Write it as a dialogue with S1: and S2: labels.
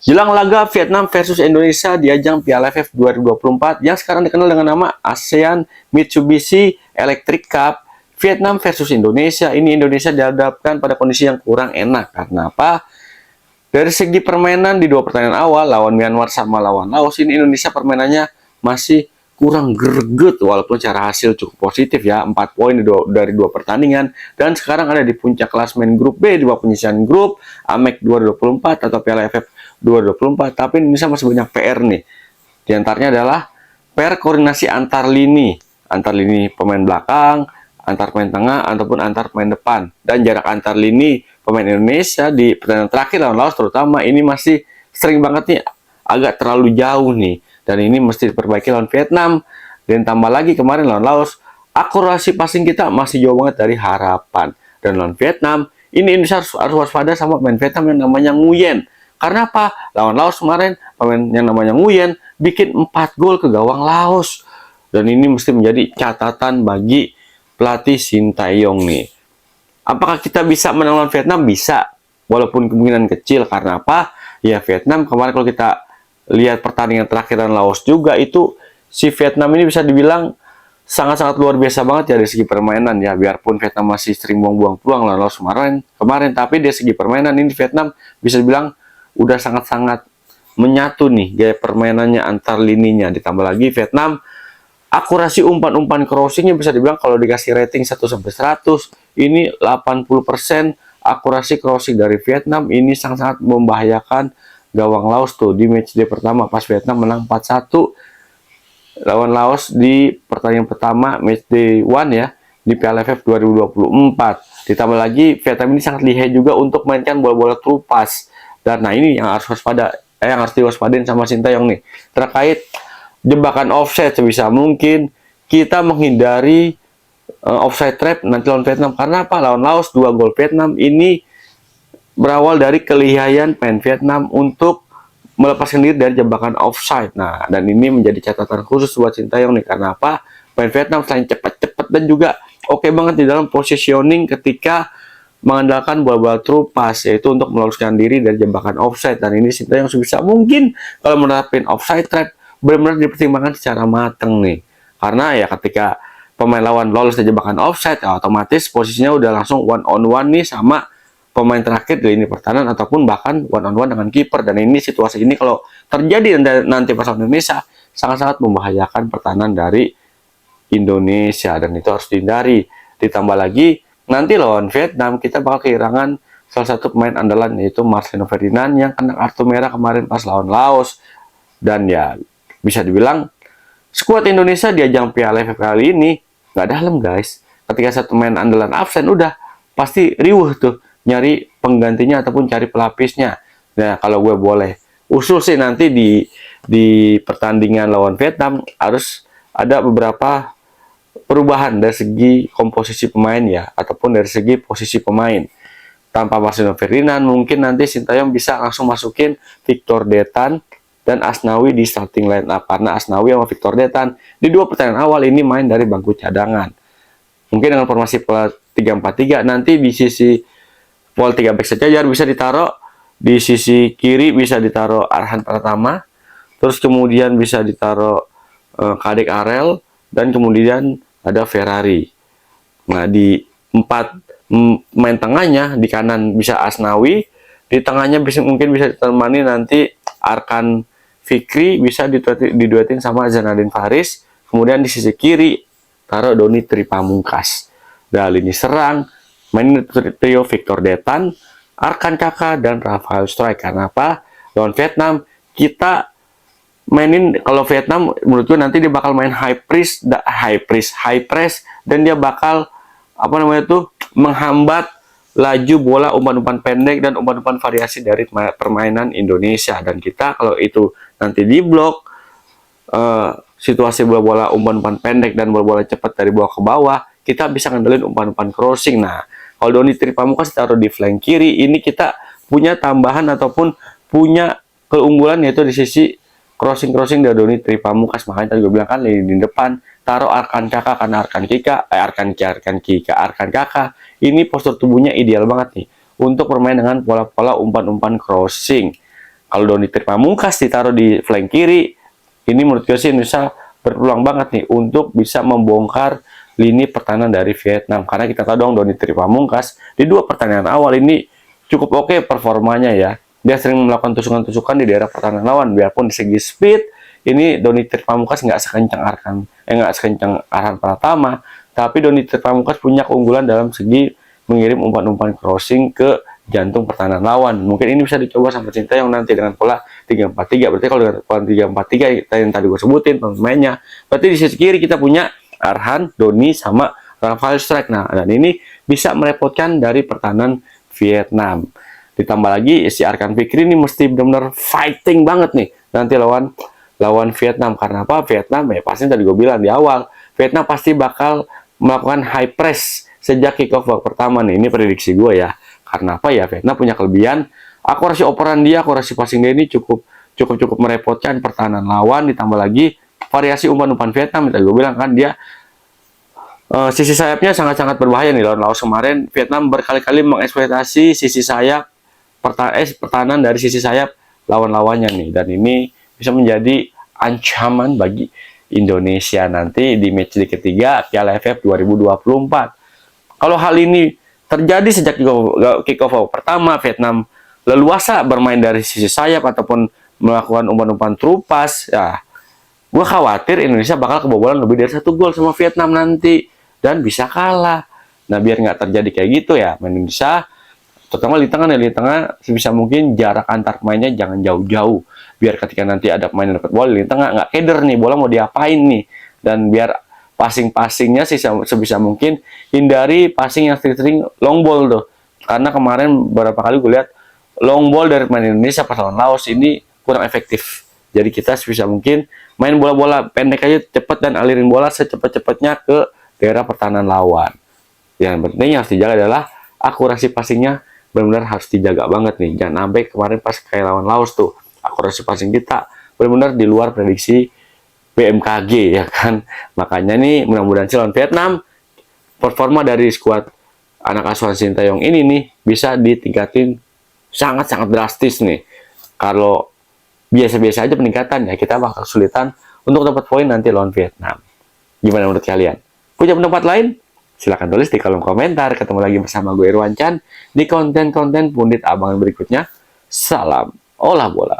S1: Jelang laga Vietnam versus Indonesia di ajang Piala AFF 2024 yang sekarang dikenal dengan nama ASEAN Mitsubishi Electric Cup, Vietnam versus Indonesia. Ini Indonesia dihadapkan pada kondisi yang kurang enak. Karena apa? Dari segi permainan di dua pertandingan awal lawan Myanmar sama lawan Laos, ini Indonesia permainannya masih kurang greget, walaupun secara hasil cukup positif ya, 4 poin dari dua pertandingan, dan sekarang ada di puncak klasemen grup B di bawah penyisian grup AMEC 2024 atau Piala AFF 2024. Tapi Indonesia masih banyak PR nih. Di antaranya adalah PR koordinasi antar lini pemain belakang, antar pemain tengah ataupun antar pemain depan, dan jarak antar lini pemain Indonesia di pertandingan terakhir lawan Laos terutama ini masih sering banget nih agak terlalu jauh nih, dan ini mesti diperbaiki lawan Vietnam. Dan tambah lagi kemarin lawan Laos akurasi passing kita masih jauh banget dari harapan, dan lawan Vietnam ini Indonesia harus waspada sama pemain Vietnam yang namanya Nguyen. Karena apa? Lawan Laos kemarin pemain yang namanya Nguyen bikin 4 gol ke gawang Laos, dan ini mesti menjadi catatan bagi pelatih Sintayong nih. Apakah kita bisa menang lawan Vietnam? Bisa, walaupun kemungkinan kecil. Karena apa? Ya Vietnam kemarin kalau kita lihat pertandingan terakhir dan Laos juga, itu si Vietnam ini bisa dibilang sangat-sangat luar biasa banget ya dari segi permainan ya. Biarpun Vietnam masih sering buang-buang peluang lawan Laos kemarin, tapi dari segi permainan ini Vietnam bisa dibilang udah sangat-sangat menyatu nih gaya permainannya antar lininya. Ditambah lagi Vietnam akurasi umpan-umpan crossingnya bisa dibilang kalau dikasih rating 1-100 ini 80% akurasi crossing dari Vietnam. Ini sangat-sangat membahayakan gawang Laos tuh di matchday pertama pas Vietnam menang 4-1 lawan Laos di pertandingan pertama matchday 1 ya di Piala AFF 2024. Ditambah lagi Vietnam ini sangat lihai juga untuk mainkan bola-bola through pass. Dan nah ini yang harus diwaspadain sama Sintayong nih, terkait jebakan offside. Sebisa mungkin kita menghindari offside trap nanti lawan Vietnam. Karena apa? Lawan Laos 2 gol Vietnam ini berawal dari kelihayan pemain Vietnam untuk melepaskan diri dari jebakan offside. Nah, dan ini menjadi catatan khusus buat Sintayong nih. Karena apa? Pemain Vietnam selain cepat-cepat dan juga oke banget di dalam positioning ketika mengandalkan bola-bola through pass, yaitu untuk meloloskan diri dari jebakan offside. Dan ini Sintayong sebisa mungkin kalau menerapin offside trap benar-benar dipertimbangkan secara matang nih. Karena ya ketika pemain lawan lolos dari jebakan offside ya otomatis posisinya udah langsung one on one nih sama pemain terakhir di lini pertahanan ataupun bahkan one on one dengan kiper. Dan ini situasi ini kalau terjadi nanti pas Indonesia sangat-sangat membahayakan pertahanan dari Indonesia, dan itu harus dihindari. Ditambah lagi nanti lawan Vietnam kita bakal kehilangan salah satu pemain andalan, yaitu Marcelino Ferdinand yang kena kartu merah kemarin pas lawan Laos. Dan ya bisa dibilang skuad Indonesia di ajang Piala AFF kali ini nggak dalam guys. Ketika satu pemain andalan absen udah pasti riuh tuh nyari penggantinya ataupun cari pelapisnya. Nah kalau gue boleh usul sih nanti di pertandingan lawan Vietnam harus ada beberapa perubahan dari segi komposisi pemain ya, ataupun dari segi posisi pemain. Tanpa Marcelino Ferdinand mungkin nanti Sintayong bisa langsung masukin Victor Detan dan Asnawi di starting line up. Karena Asnawi sama Victor Detan di dua pertandingan awal ini main dari bangku cadangan. Mungkin dengan formasi 3-4-3 nanti di sisi wall 3 back sejajar bisa ditaruh, di sisi kiri bisa ditaruh Arhan Pratama, terus kemudian bisa ditaruh Kadek Arel, dan kemudian ada Ferrari. Nah di 4 main tengahnya, di kanan bisa Asnawi, di tengahnya mungkin bisa ditemani nanti Arkan Fikri, bisa diduetin sama Zanadin Faris. Kemudian di sisi kiri taruh Doni Tripamungkas. Dan lini serang main trio Victor Detan, Arkan Kaka, dan Rafael Strike. Karena apa? Lawan Vietnam kita mainin, kalau Vietnam menurut gue nanti dia bakal main high press, dan dia bakal menghambat laju bola, umpan-umpan pendek dan umpan-umpan variasi dari permainan Indonesia. Dan kita kalau itu nanti di blok situasi bola-bola umpan-umpan pendek dan bola-bola cepat dari bawah ke bawah, kita bisa ngandelin umpan-umpan crossing. Nah kalau Doni Tripamungkas taruh di flank kiri, ini kita punya tambahan ataupun punya keunggulan, yaitu di sisi crossing dari Doni Tripamungkas. Makanya tadi gue bilang kan di depan taruh Arkan Kaka, karena Arkan Kaka ini postur tubuhnya ideal banget nih untuk bermain dengan pola-pola umpan-umpan crossing. Kalau Donny Pamungkas ditaruh di flank kiri, ini menurut gue sih Indonesia berpeluang banget nih untuk bisa membongkar lini pertahanan dari Vietnam. Karena kita tahu dong Donny Pamungkas di 2 pertandingan awal ini cukup oke performanya ya. Dia sering melakukan tusukan-tusukan di daerah pertahanan lawan. Biarpun di segi speed, ini Donny Pamungkas nggak sekencang Arhan Pratama. Tapi Donny Pamungkas punya keunggulan dalam segi mengirim umpan-umpan crossing ke jantung pertahanan lawan. Mungkin ini bisa dicoba sama Sintayong nanti dengan pola 3-4-3. Berarti kalau dengan pola 3-4-3 yang tadi gue sebutin pemainnya, berarti di sisi kiri kita punya Arhan, Donny, sama Rafael Strike. Nah, dan ini bisa merepotkan dari pertahanan Vietnam. Ditambah lagi si Arkan Fikri ini mesti benar-benar fighting banget nih nanti lawan Vietnam. Karena apa? Vietnam ya pasti tadi gue bilang di awal, Vietnam pasti bakal melakukan high press sejak kick off babak pertama nih. Ini prediksi gue ya. Karena apa ya? Vietnam punya kelebihan akurasi operan dia, akurasi passing dia ini cukup merepotkan pertahanan lawan. Ditambah lagi variasi umpan-umpan Vietnam. Tadi gue bilang kan dia sisi sayapnya sangat-sangat berbahaya nih lawan Laos kemarin. Vietnam berkali-kali mengeksploitasi sisi sayap pertahanan dari sisi sayap lawan-lawannya nih. Dan ini bisa menjadi ancaman bagi Indonesia nanti di match ketiga Piala AFF 2024. Kalau hal ini terjadi sejak kick-off pertama, Vietnam leluasa bermain dari sisi sayap ataupun melakukan umpan-umpan terupas, ya gue khawatir Indonesia bakal kebobolan lebih dari 1 gol sama Vietnam nanti dan bisa kalah. Nah, biar nggak terjadi kayak gitu ya, Indonesia terutama di tengah sebisa mungkin jarak antar pemainnya jangan jauh-jauh, biar ketika nanti ada pemain yang dapat bola di tengah nggak keder nih, bola mau diapain nih, dan biar passingnya sih sebisa mungkin hindari passing yang sering long ball tuh. Karena kemarin beberapa kali gue lihat long ball dari pemain Indonesia pas lawan Laos ini kurang efektif. Jadi kita sebisa mungkin main bola-bola pendek aja cepet dan alirin bola secepat-cepatnya ke daerah pertahanan lawan. Yang penting yang harus dijaga adalah akurasi passingnya benar-benar harus dijaga banget nih. Jangan sampai kemarin pas kayak lawan Laos tuh akurasi passing kita benar-benar di luar prediksi BMKG ya kan. Makanya nih mudah-mudahan lawan Vietnam performa dari skuad anak asuhan Sintayong ini nih bisa ditingkatin sangat-sangat drastis nih. Kalau biasa-biasa aja peningkatan ya kita bakal kesulitan untuk dapat poin nanti lawan Vietnam. Gimana menurut kalian? Punya pendapat lain? Silahkan tulis di kolom komentar. Ketemu lagi bersama gue Irwan Chan di konten-konten Pundit Abangan berikutnya. Salam olah bola.